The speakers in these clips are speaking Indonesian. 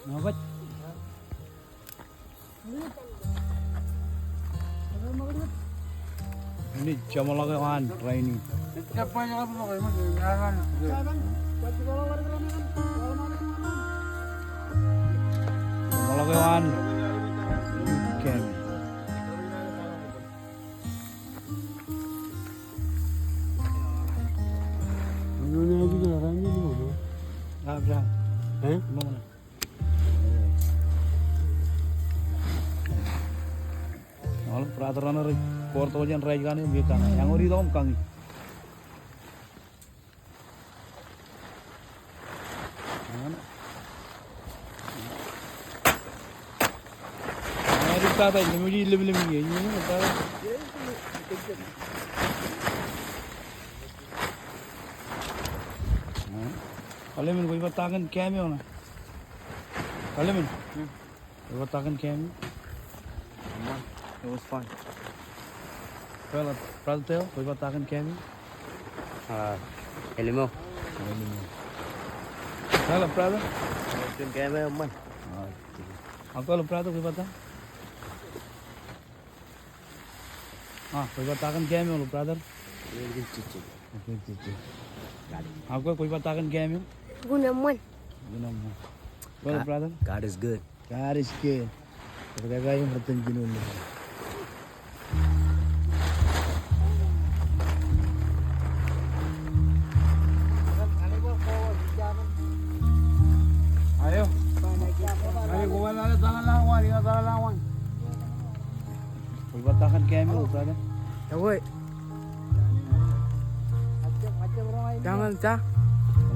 Mabat. Ini cuma lakukan training. Siapa yang apa kayak mana? Jalan. Cuma lakukan camp. Ini lagi jalannya di mana? Apa? Mana? Kalau peraturan hari portojan rajan ini biarkan. Yang ori dong kang. Mana? Ini kata ini mesti lebih ini kata. Kalau min kau batakan cameo na. Kalau min, kau batakan cameo. It was fun. Well, brother Teo, kau batakan cameo. Elimo. Hello, brother. Yung kaya man. Uncle, brother, kau bata? Kau batakan cameo, brother. Uncle, kau batakan cameo. Gunaman. Gunaman. Well, brother. God is good. God is good. Kaya yung bertanya dulu. Ayo. Ayo gua nala tangan lawan, ingat tangan lawan. Batakan cameo, brother. Woi. Jangan cah.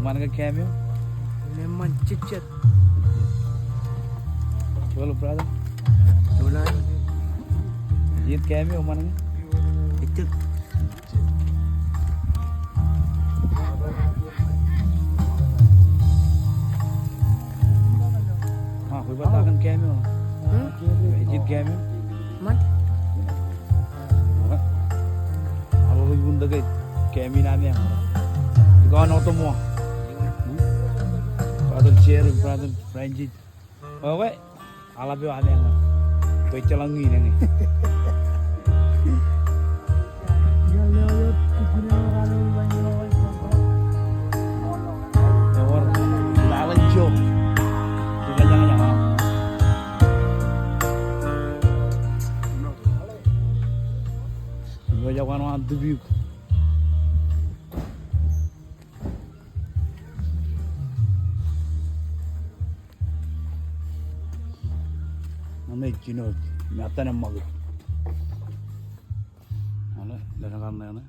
Mana ke cameo? Lemon cicit. Well, brother. Jualan. Jit cameo mana? Cicit. Kau batakan cameo. Jit cameo. Man. Apa lagi bunda gay? Cameo namanya. Kau nak tu mua? Brother share, brother Franjit. Oh weh, ala biar ada yang tu celangi ni. Or lawan jom, kita jangan. Gua jawan wan tubiuk. Namanya Jinot, nyata nama gue. Mana, dah nak mana?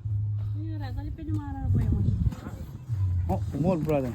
Ini rasa ni penuh marah apa yang? Oh, umur brother.